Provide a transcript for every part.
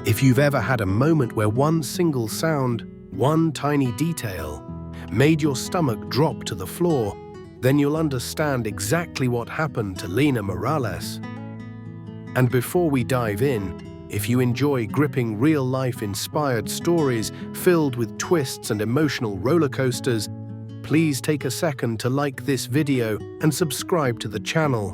If you've ever had a moment where one single sound, one tiny detail, made your stomach drop to the floor, then you'll understand exactly what happened to Lina Morales. And before we dive in, if you enjoy gripping real-life inspired stories filled with twists and emotional roller coasters, please take a second to like this video and subscribe to the channel.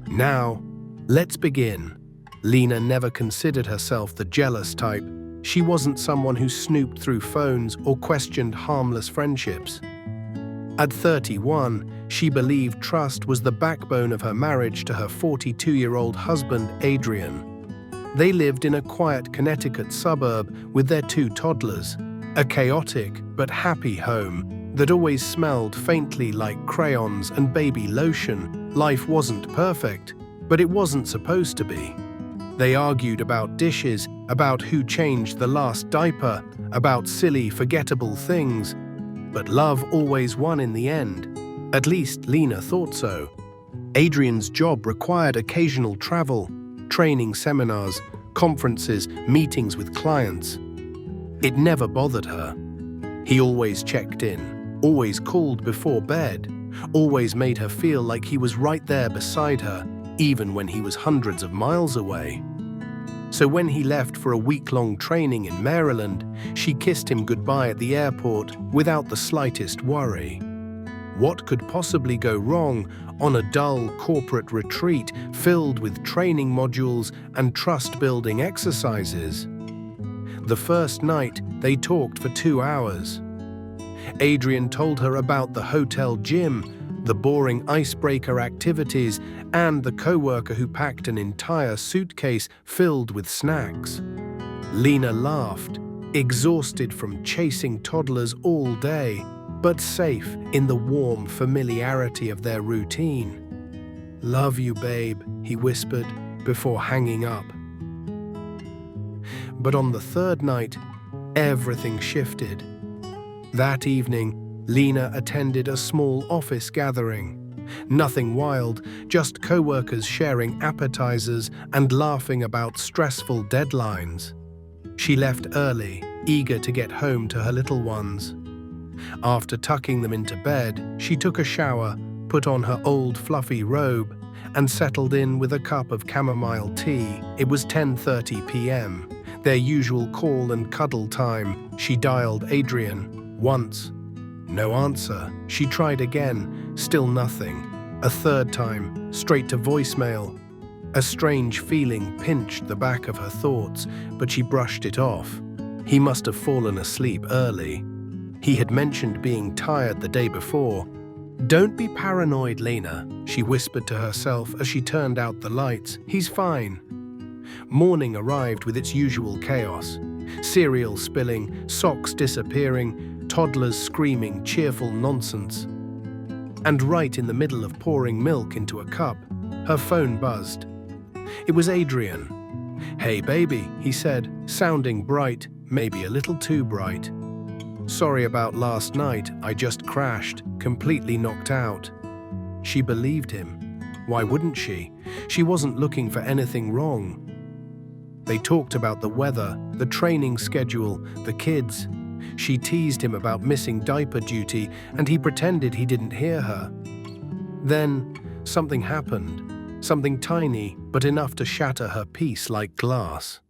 Now, let's begin. Lina never considered herself the jealous type. She wasn't someone who snooped through phones or questioned harmless friendships. At 31, she believed trust was the backbone of her marriage to her 42-year-old husband, Adrian. They lived in a quiet Connecticut suburb with their 2 toddlers, a chaotic but happy home that always smelled faintly like crayons and baby lotion. Life wasn't perfect, but it wasn't supposed to be. They argued about dishes, about who changed the last diaper, about silly, forgettable things. But love always won in the end. At least Lina thought so. Adrian's job required occasional travel, training seminars, conferences, meetings with clients. It never bothered her. He always checked in, always called before bed, always made her feel like he was right there beside her, even when he was hundreds of miles away. So when he left for a week-long training in Maryland, she kissed him goodbye at the airport without the slightest worry. What could possibly go wrong on a dull corporate retreat filled with training modules and trust-building exercises? The first night, they talked for 2 hours. Adrian told her about the hotel gym, the boring icebreaker activities, and the coworker who packed an entire suitcase filled with snacks. Lina laughed, exhausted from chasing toddlers all day, but safe in the warm familiarity of their routine. "Love you, babe," he whispered before hanging up. But on the 3rd night, everything shifted. That evening, Lina attended a small office gathering. Nothing wild, just co-workers sharing appetizers and laughing about stressful deadlines. She left early, eager to get home to her little ones. After tucking them into bed, she took a shower, put on her old fluffy robe, and settled in with a cup of chamomile tea. It was 10:30 p.m., their usual call and cuddle time. She dialed Adrian once. No answer. She tried again, still nothing. A 3rd time, straight to voicemail. A strange feeling pinched the back of her thoughts, but she brushed it off. He must have fallen asleep early. He had mentioned being tired the day before. "Don't be paranoid, Lina," she whispered to herself as she turned out the lights. "He's fine." Morning arrived with its usual chaos. Cereal spilling, socks disappearing, toddlers screaming cheerful nonsense. And right in the middle of pouring milk into a cup, her phone buzzed. It was Adrian. "Hey baby," he said, sounding bright, maybe a little too bright. "Sorry about last night, I just crashed, completely knocked out." She believed him. Why wouldn't she? She wasn't looking for anything wrong. They talked about the weather, the training schedule, the kids. She teased him about missing diaper duty, and he pretended he didn't hear her. Then, something happened. Something tiny, but enough to shatter her peace like glass.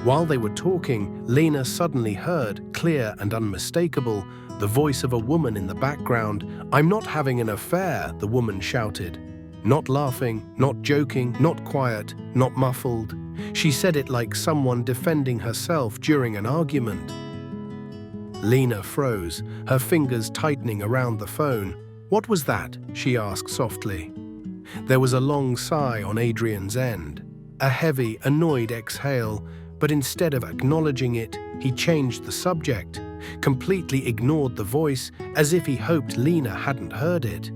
While they were talking, Lina suddenly heard, clear and unmistakable, the voice of a woman in the background. "I'm not having an affair," the woman shouted. Not laughing, not joking, not quiet, not muffled. She said it like someone defending herself during an argument. Lina froze, her fingers tightening around the phone. "What was that?" she asked softly. There was a long sigh on Adrian's end, a heavy, annoyed exhale, but instead of acknowledging it, he changed the subject, completely ignored the voice, as if he hoped Lina hadn't heard it.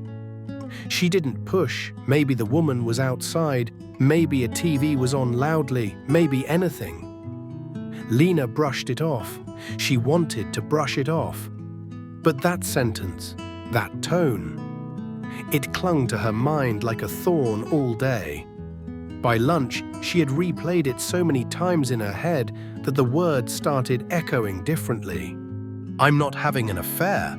She didn't push. Maybe the woman was outside, maybe a TV was on loudly, maybe anything. Lina brushed it off. She wanted to brush it off. But that sentence, that tone, it clung to her mind like a thorn all day. By lunch, she had replayed it so many times in her head that the words started echoing differently. I'm not having an affair.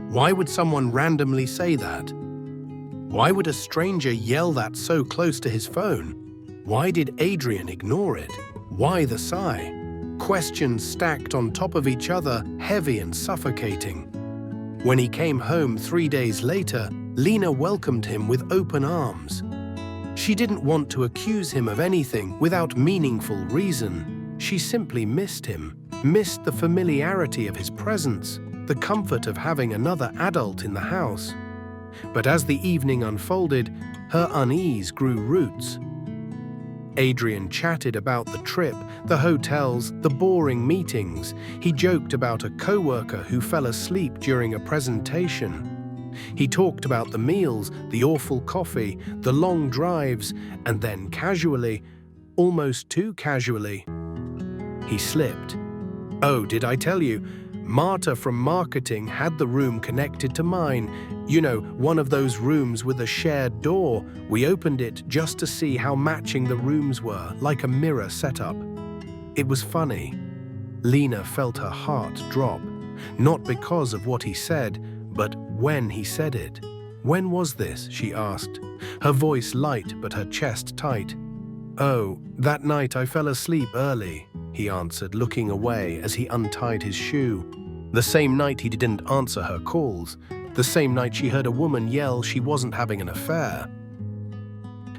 Why would someone randomly say that? Why would a stranger yell that so close to his phone? Why did Adrian ignore it? Why the sigh? Questions stacked on top of each other, heavy and suffocating. When he came home 3 days later, Lena welcomed him with open arms. She didn't want to accuse him of anything without meaningful reason. She simply missed him, missed the familiarity of his presence, the comfort of having another adult in the house. But as the evening unfolded, her unease grew roots. Adrian chatted about the trip, the hotels, the boring meetings. He joked about a coworker who fell asleep during a presentation. He talked about the meals, the awful coffee, the long drives, and then casually, almost too casually, he slipped. Oh, did I tell you? Marta from marketing had the room connected to mine. You know, one of those rooms with a shared door. We opened it just to see how matching the rooms were, like a mirror setup. It was funny. Lena felt her heart drop, not because of what he said, but when he said it. When was this? She asked, her voice light but her chest tight. Oh, that night I fell asleep early, he answered, looking away as he untied his shoe. The same night he didn't answer her calls. The same night she heard a woman yell she wasn't having an affair.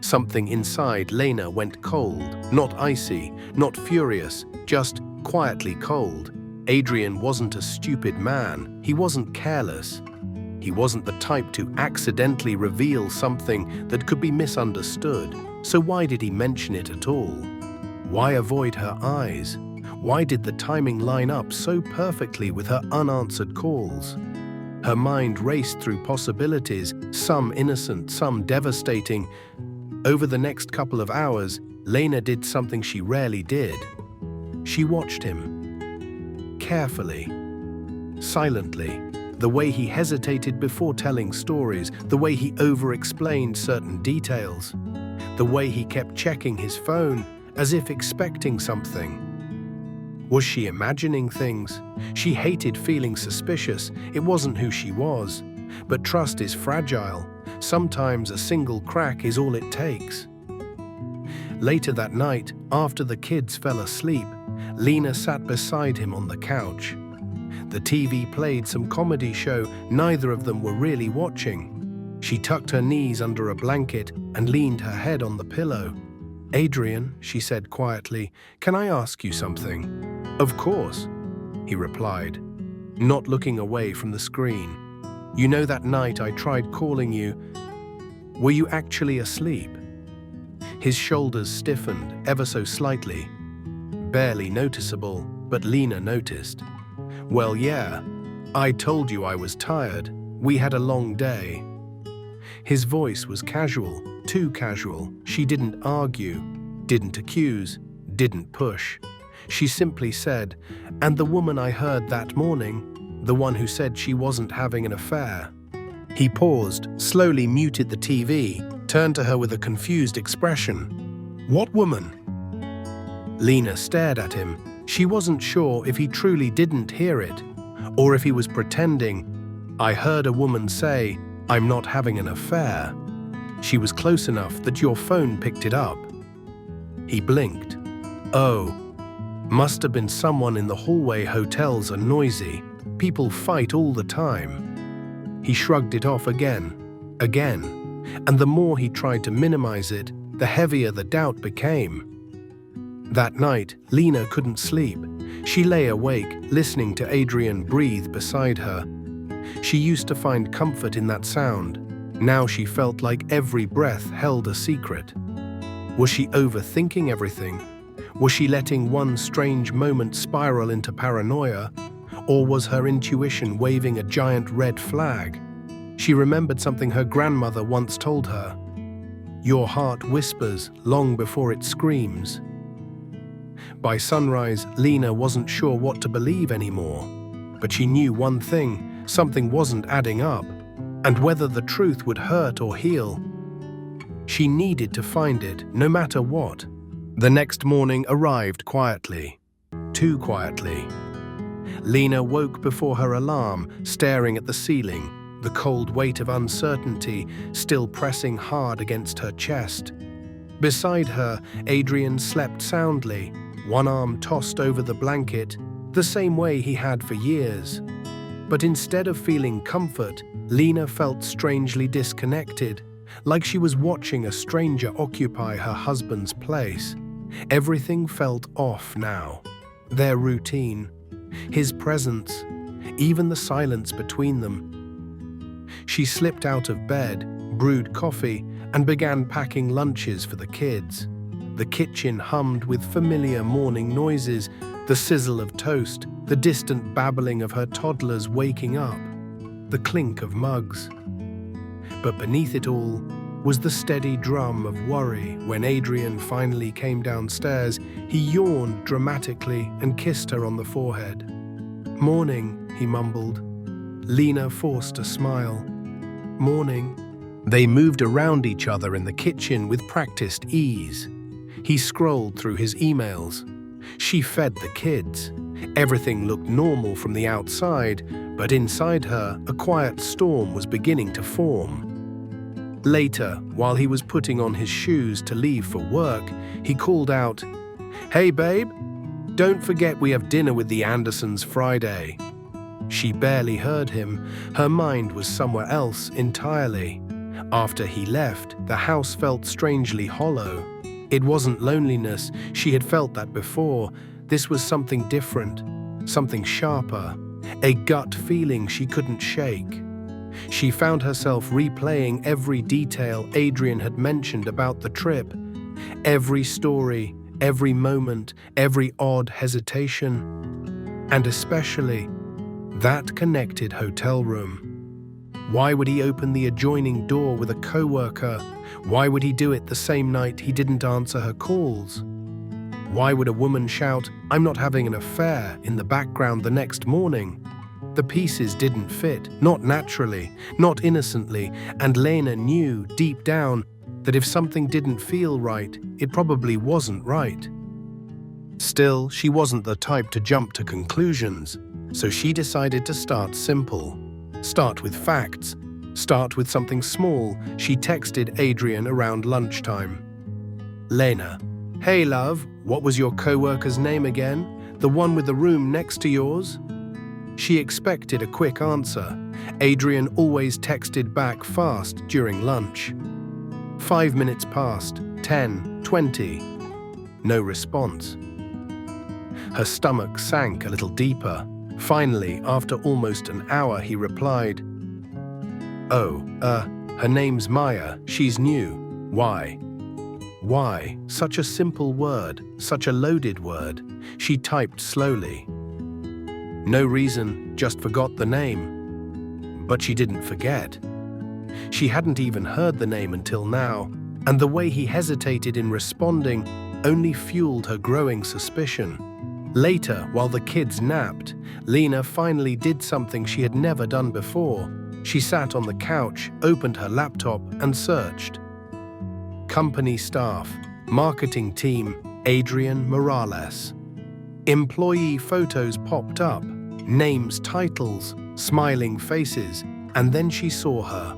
Something inside Lena went cold, not icy, not furious, just quietly cold. Adrian wasn't a stupid man. He wasn't careless. He wasn't the type to accidentally reveal something that could be misunderstood. So why did he mention it at all? Why avoid her eyes? Why did the timing line up so perfectly with her unanswered calls? Her mind raced through possibilities, some innocent, some devastating. Over the next couple of hours, Lena did something she rarely did. She watched him. Carefully. Silently. The way he hesitated before telling stories, the way he over-explained certain details, the way he kept checking his phone as if expecting something. Was she imagining things? She hated feeling suspicious. It wasn't who she was. But trust is fragile. Sometimes a single crack is all it takes. Later that night, after the kids fell asleep, Lena sat beside him on the couch. The TV played some comedy show neither of them were really watching. She tucked her knees under a blanket and leaned her head on the pillow. Adrian, she said quietly, can I ask you something? Of course, he replied, not looking away from the screen. You know that night I tried calling you. Were you actually asleep? His shoulders stiffened ever so slightly. Barely noticeable, but Lena noticed. Well, yeah, I told you I was tired. We had a long day. His voice was casual, too casual. She didn't argue, didn't accuse, didn't push. She simply said, and the woman I heard that morning, the one who said she wasn't having an affair. He paused, slowly muted the TV, turned to her with a confused expression. What woman? Lena stared at him. She wasn't sure if he truly didn't hear it, or if he was pretending. I heard a woman say, I'm not having an affair. She was close enough that your phone picked it up. He blinked. Oh, must have been someone in the hallway. Hotels are noisy. People fight all the time. He shrugged it off again, and the more he tried to minimize it, the heavier the doubt became. That night, Lena couldn't sleep. She lay awake, listening to Adrian breathe beside her. She used to find comfort in that sound. Now she felt like every breath held a secret. Was she overthinking everything? Was she letting one strange moment spiral into paranoia? Or was her intuition waving a giant red flag? She remembered something her grandmother once told her. Your heart whispers long before it screams. By sunrise, Lena wasn't sure what to believe anymore. But she knew one thing, something wasn't adding up. And whether the truth would hurt or heal, She needed to find it, no matter what. The next morning arrived quietly. Too quietly. Lena woke before her alarm, staring at the ceiling, the cold weight of uncertainty still pressing hard against her chest. Beside her, Adrian slept soundly, one arm tossed over the blanket, the same way he had for years. But instead of feeling comfort, Lena felt strangely disconnected, like she was watching a stranger occupy her husband's place. Everything felt off now. Their routine, his presence, even the silence between them. She slipped out of bed, brewed coffee, and began packing lunches for the kids. The kitchen hummed with familiar morning noises, the sizzle of toast, the distant babbling of her toddlers waking up, the clink of mugs. But beneath it all was the steady drum of worry. When Adrian finally came downstairs, he yawned dramatically and kissed her on the forehead. "Morning," he mumbled. Lena forced a smile. "Morning." They moved around each other in the kitchen with practiced ease. He scrolled through his emails. She fed the kids. Everything looked normal from the outside, but inside her, a quiet storm was beginning to form. Later, while he was putting on his shoes to leave for work, he called out, "Hey babe, don't forget we have dinner with the Andersons Friday." She barely heard him. Her mind was somewhere else entirely. After he left, the house felt strangely hollow. It wasn't loneliness, she had felt that before. This was something different, something sharper, a gut feeling she couldn't shake. She found herself replaying every detail Adrian had mentioned about the trip, every story, every moment, every odd hesitation, and especially that connected hotel room. Why would he open the adjoining door with a coworker? Why would he do it the same night he didn't answer her calls? Why would a woman shout, "I'm not having an affair," in the background the next morning? The pieces didn't fit, not naturally, not innocently, and Lena knew deep down that if something didn't feel right, it probably wasn't right. Still, she wasn't the type to jump to conclusions, so she decided to start simple. Start with facts. Start with something small. She texted Adrian around lunchtime. "Lena, hey love, what was your coworker's name again? The one with the room next to yours?" She expected a quick answer. Adrian always texted back fast during lunch. 5 minutes passed, 10, 20. No response. Her stomach sank a little deeper. Finally, after almost an hour, he replied, "Oh, her name's Maya. She's new. Why?" Why? Such a simple word, such a loaded word. She typed slowly. No reason, just forgot the name. But she didn't forget. She hadn't even heard the name until now, and the way he hesitated in responding only fueled her growing suspicion. Later, while the kids napped, Lena finally did something she had never done before. She sat on the couch, opened her laptop, and searched. Company staff, marketing team, Adrian Morales. Employee photos popped up, names, titles, smiling faces, and then she saw her.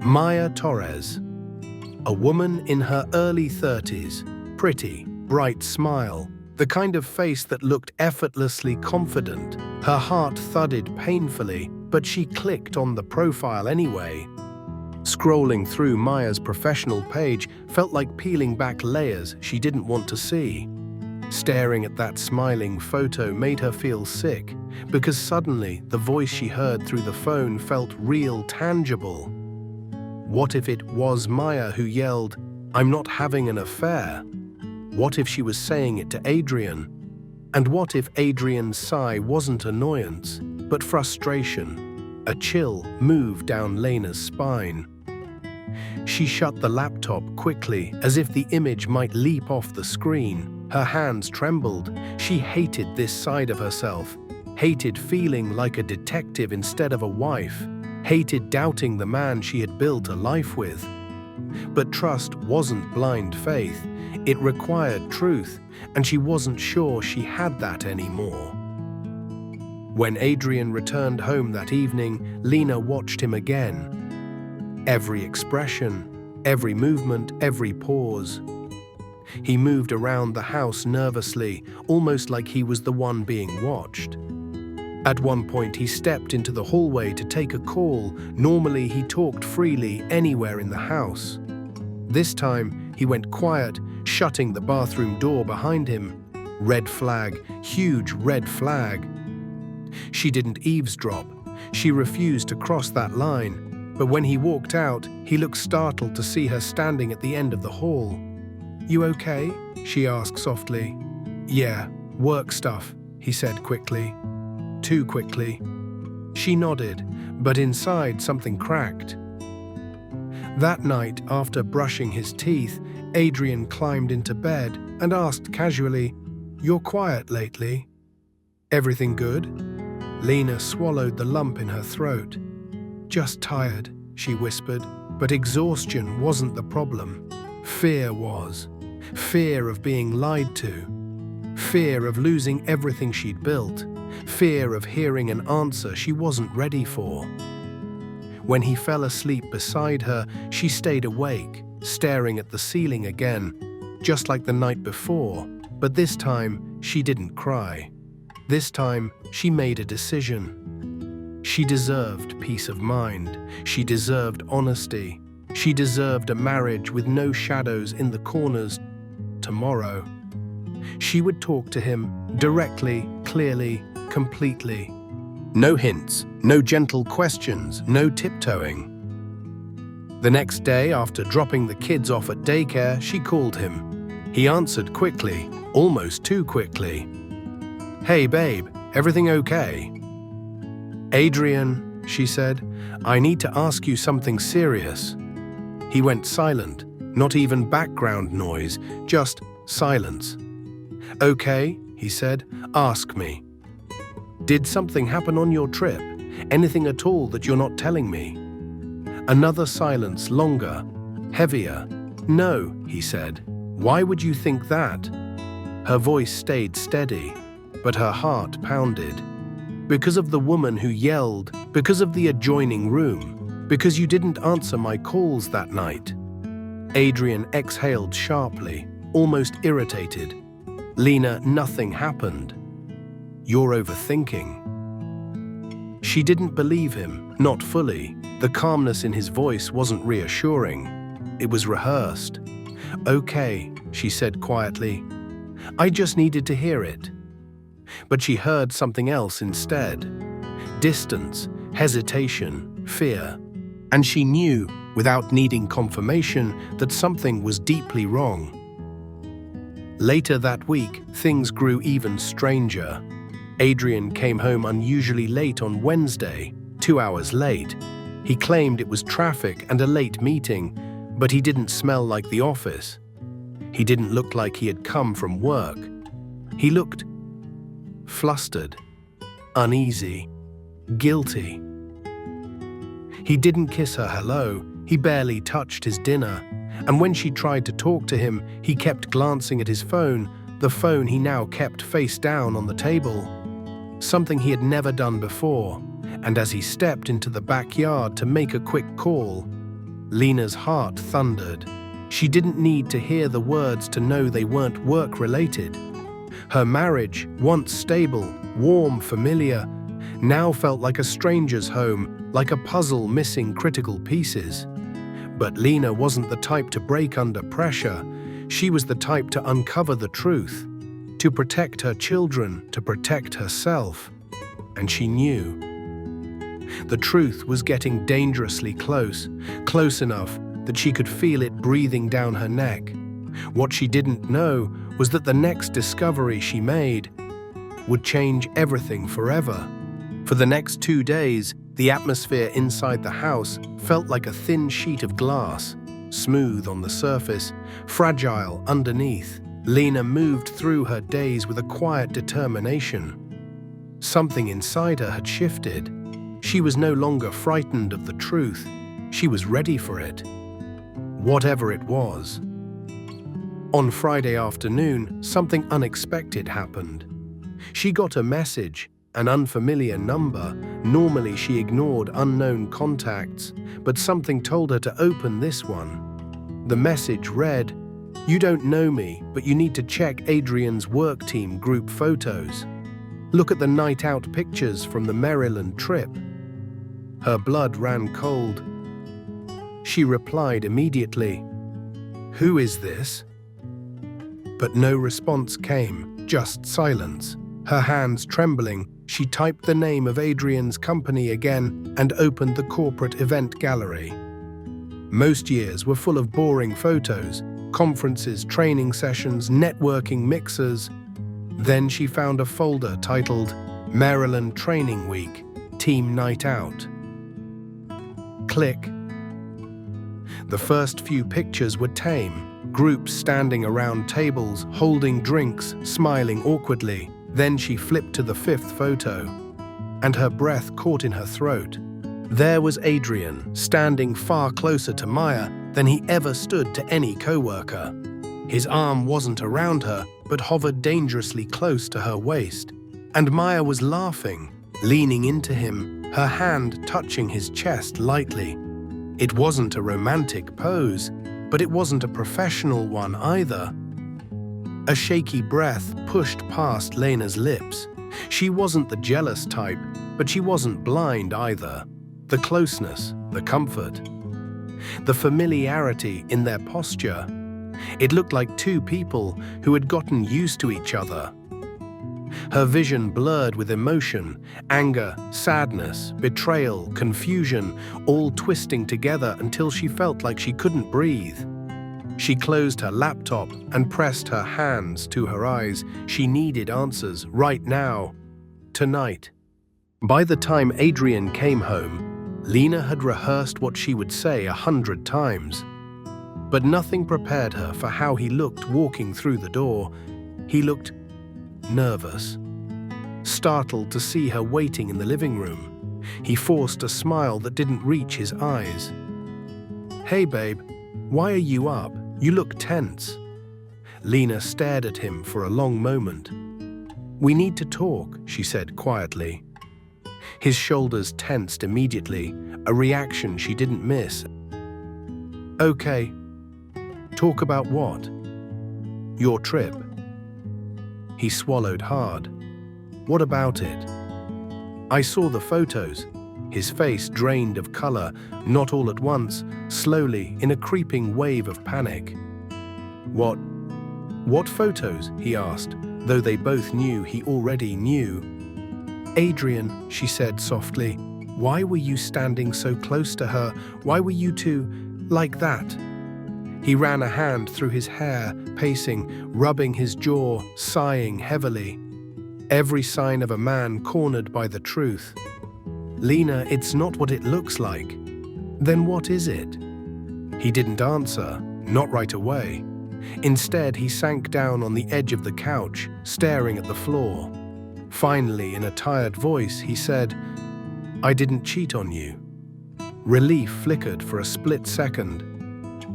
Maya Torres. A woman in her early 30s, pretty, bright smile, the kind of face that looked effortlessly confident. Her heart thudded painfully, but she clicked on the profile anyway. Scrolling through Maya's professional page felt like peeling back layers she didn't want to see. Staring at that smiling photo made her feel sick, because suddenly the voice she heard through the phone felt real, tangible. What if it was Maya who yelled, "I'm not having an affair"? What if she was saying it to Adrian? And what if Adrian's sigh wasn't annoyance, but frustration? A chill moved down Lena's spine. She shut the laptop quickly, as if the image might leap off the screen. Her hands trembled. She hated this side of herself, hated feeling like a detective instead of a wife, hated doubting the man she had built a life with. But trust wasn't blind faith. It required truth, and she wasn't sure she had that anymore. When Adrian returned home that evening, Lena watched him again. Every expression, every movement, every pause. He moved around the house nervously, almost like he was the one being watched. At one point, he stepped into the hallway to take a call. Normally, he talked freely anywhere in the house. This time, he went quiet, shutting the bathroom door behind him. Red flag, huge red flag. She didn't eavesdrop. She refused to cross that line. But when he walked out, he looked startled to see her standing at the end of the hall. "You okay?" she asked softly. "Yeah, work stuff," he said quickly. Too quickly. She nodded, but inside something cracked. That night, after brushing his teeth, Adrian climbed into bed and asked casually, "You're quiet lately. Everything good?" Lena swallowed the lump in her throat. "Just tired," she whispered, but exhaustion wasn't the problem. Fear was. Fear of being lied to. Fear of losing everything she'd built. Fear of hearing an answer she wasn't ready for. When he fell asleep beside her, she stayed awake, staring at the ceiling again, just like the night before, but this time she didn't cry. This time she made a decision. She deserved peace of mind. She deserved honesty. She deserved a marriage with no shadows in the corners. Tomorrow, she would talk to him directly, clearly, completely. No hints, no gentle questions, no tiptoeing. The next day, after dropping the kids off at daycare, she called him. He answered quickly, almost too quickly. "Hey babe, everything okay?" "Adrian," she said, "I need to ask you something serious." He went silent, not even background noise, just silence. "Okay," he said, "ask me." "Did something happen on your trip? Anything at all that you're not telling me?" Another silence, longer, heavier. "No," he said. "Why would you think that?" Her voice stayed steady, but her heart pounded. "Because of the woman who yelled, because of the adjoining room, because you didn't answer my calls that night." Adrian exhaled sharply, almost irritated. "Lena, nothing happened. You're overthinking." She didn't believe him, not fully. The calmness in his voice wasn't reassuring. It was rehearsed. "Okay," she said quietly. "I just needed to hear it." But she heard something else instead. Distance, hesitation, fear. And she knew, without needing confirmation, that something was deeply wrong. Later that week, things grew even stranger. Adrian came home unusually late on Wednesday, 2 hours late. He claimed it was traffic and a late meeting, but he didn't smell like the office. He didn't look like he had come from work. He looked flustered, uneasy, guilty. He didn't kiss her hello, he barely touched his dinner, and when she tried to talk to him, he kept glancing at his phone, the phone he now kept face down on the table. Something he had never done before, and as he stepped into the backyard to make a quick call, Lena's heart thundered. She didn't need to hear the words to know they weren't work-related. Her marriage, once stable, warm, familiar, now felt like a stranger's home, like a puzzle missing critical pieces. But Lena wasn't the type to break under pressure. She was the type to uncover the truth, to protect her children, to protect herself. And she knew. The truth was getting dangerously close, close enough that she could feel it breathing down her neck. What she didn't know was that the next discovery she made would change everything forever. For the next 2 days, the atmosphere inside the house felt like a thin sheet of glass, smooth on the surface, fragile underneath. Lena moved through her days with a quiet determination. Something inside her had shifted. She was no longer frightened of the truth. She was ready for it. whatever it was. On Friday afternoon, something unexpected happened. She got a message, an unfamiliar number. Normally she ignored unknown contacts, but something told her to open this one. The message read, "You don't know me, but you need to check Adrian's work team group photos. Look at the night out pictures from the Maryland trip." Her blood ran cold. She replied immediately, "Who is this?" But no response came, just silence. Her hands trembling, she typed the name of Adrian's company again and opened the corporate event gallery. Most years were full of boring photos, conferences, training sessions, networking mixers. Then she found a folder titled Maryland Training Week, Team Night Out. Click. The first few pictures were tame. Groups standing around tables, holding drinks, smiling awkwardly. Then she flipped to the fifth photo, and her breath caught in her throat. There was Adrian, standing far closer to Maya than he ever stood to any coworker. His arm wasn't around her, but hovered dangerously close to her waist. And Maya was laughing, leaning into him, her hand touching his chest lightly. It wasn't a romantic pose, but it wasn't a professional one either. A shaky breath pushed past Lena's lips. She wasn't the jealous type, but she wasn't blind either. The closeness, the comfort, the familiarity in their posture. It looked like two people who had gotten used to each other. Her vision blurred with emotion, anger, sadness, betrayal, confusion, all twisting together until she felt like she couldn't breathe. She closed her laptop and pressed her hands to her eyes. She needed answers right now, tonight. By the time Adrian came home, Lena had rehearsed what she would say 100 times. But nothing prepared her for how he looked walking through the door. He looked nervous, startled to see her waiting in the living room. He forced a smile that didn't reach his eyes. "Hey babe, why are you up? You look tense." Lena stared at him for a long moment. "We need to talk," she said quietly. His shoulders tensed immediately, a reaction she didn't miss. "Okay. Talk about what?" "Your trip." He swallowed hard. "What about it?" "I saw the photos." His face drained of color, not all at once, slowly, in a creeping wave of panic. What photos?" he asked, though they both knew he already knew. "Adrian," she said softly, "why were you standing so close to her? Why were you two like that?" He ran a hand through his hair, pacing, rubbing his jaw, sighing heavily. Every sign of a man cornered by the truth. "Lena, it's not what it looks like." "Then what is it?" He didn't answer, not right away. Instead, he sank down on the edge of the couch, staring at the floor. Finally, in a tired voice, he said, "I didn't cheat on you." Relief flickered for a split second,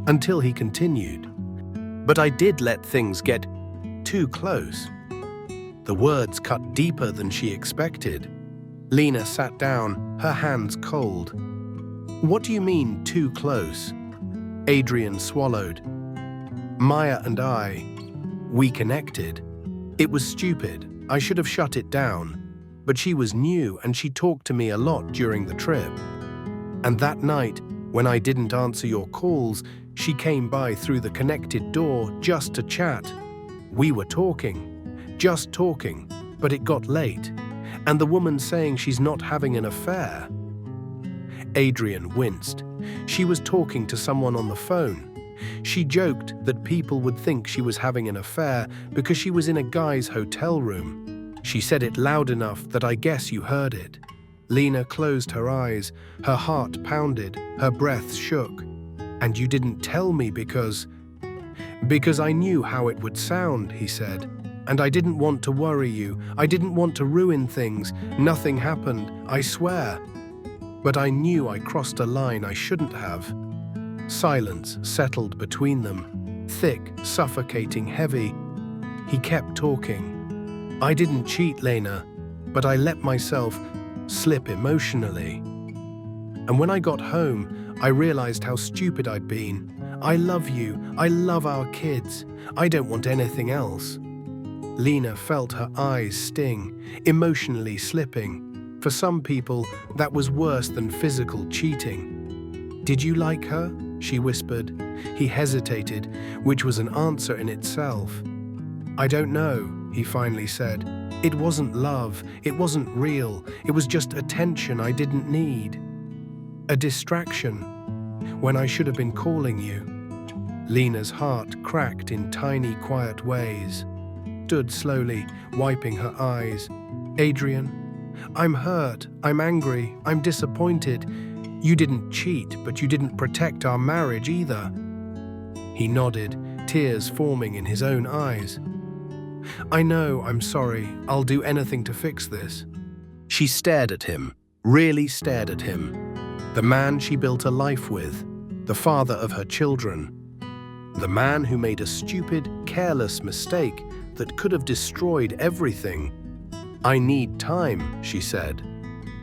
until he continued, "But I did let things get too close." The words cut deeper than she expected. Lena sat down, her hands cold. "What do you mean, too close?" Adrian swallowed. "Maya and we connected. It was stupid. I should have shut it down. But she was new and she talked to me a lot during the trip. And that night, when I didn't answer your calls, she came by through the connected door just to chat. We were talking, just talking, but it got late. And the woman saying she's not having an affair." Adrian winced. She was talking to someone on the phone. She joked that people would think she was having an affair because she was in a guy's hotel room. She said it loud enough that I guess you heard it. Lena closed her eyes, her heart pounded, her breath shook. "And you didn't tell me because I knew how it would sound," he said. "And I didn't want to worry you. I didn't want to ruin things. Nothing happened, I swear. But I knew I crossed a line I shouldn't have." Silence settled between them, thick, suffocating, heavy. He kept talking. "I didn't cheat, Lena, but I let myself slip emotionally. And when I got home, I realized how stupid I'd been. I love you. I love our kids. I don't want anything else." Lena felt her eyes sting, emotionally slipping. For some people, that was worse than physical cheating. "Did you like her?" she whispered. He hesitated, which was an answer in itself. "I don't know," he finally said. "It wasn't love. It wasn't real. It was just attention I didn't need. A distraction, when I should have been calling you." Lena's heart cracked in tiny, quiet ways. Stood slowly, wiping her eyes. "Adrian, I'm hurt, I'm angry, I'm disappointed. You didn't cheat, but you didn't protect our marriage either." He nodded, tears forming in his own eyes. "I know, I'm sorry. I'll do anything to fix this." She stared at him, really stared at him. The man she built a life with, the father of her children. The man who made a stupid, careless mistake that could have destroyed everything. "I need time," she said.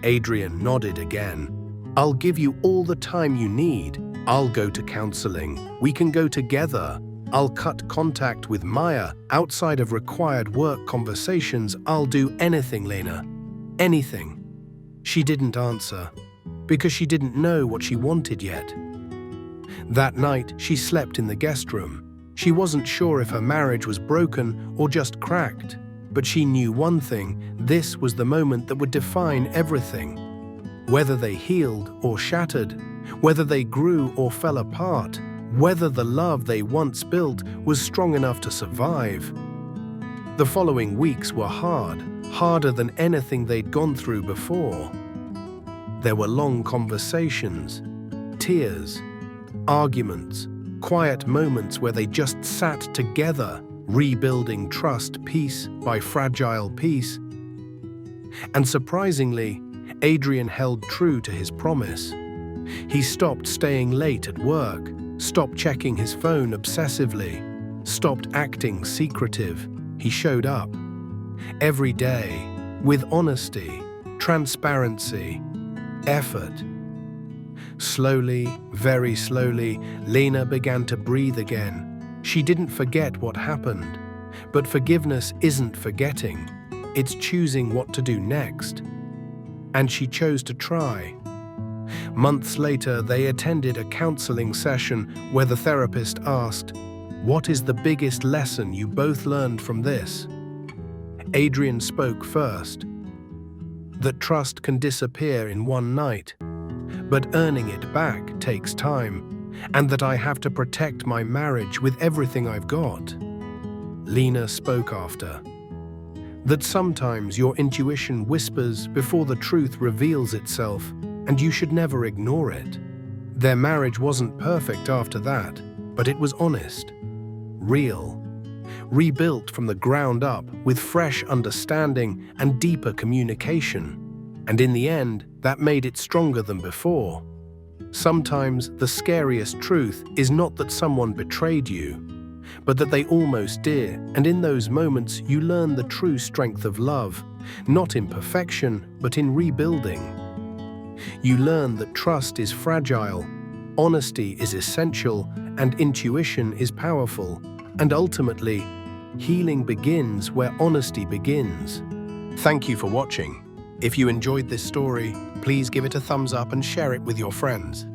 Adrian nodded again. "I'll give you all the time you need. I'll go to counseling. We can go together. I'll cut contact with Maya outside of required work conversations. I'll do anything, Lena. Anything." She didn't answer, because she didn't know what she wanted yet. That night, she slept in the guest room. She wasn't sure if her marriage was broken or just cracked, but she knew one thing: this was the moment that would define everything. Whether they healed or shattered, whether they grew or fell apart, whether the love they once built was strong enough to survive. The following weeks were hard, harder than anything they'd gone through before. There were long conversations, tears, arguments, quiet moments where they just sat together, rebuilding trust piece by fragile piece. And surprisingly, Adrian held true to his promise. He stopped staying late at work, stopped checking his phone obsessively, stopped acting secretive. He showed up every day with honesty, transparency, effort. Slowly, very slowly, Lena began to breathe again. She didn't forget what happened, but forgiveness isn't forgetting. It's choosing what to do next. And she chose to try. Months later, they attended a counseling session where the therapist asked, "What is the biggest lesson you both learned from this?" Adrian spoke first. That trust can disappear in one night, but earning it back takes time, and that I have to protect my marriage with everything I've got. Lena spoke after. That sometimes your intuition whispers before the truth reveals itself, and you should never ignore it. Their marriage wasn't perfect after that, but it was honest, real, rebuilt from the ground up with fresh understanding and deeper communication. And in the end, that made it stronger than before. Sometimes the scariest truth is not that someone betrayed you, but that they almost did, and in those moments you learn the true strength of love, not in perfection, but in rebuilding. You learn that trust is fragile, honesty is essential, and intuition is powerful, and ultimately, healing begins where honesty begins. Thank you for watching. If you enjoyed this story, please give it a thumbs up and share it with your friends.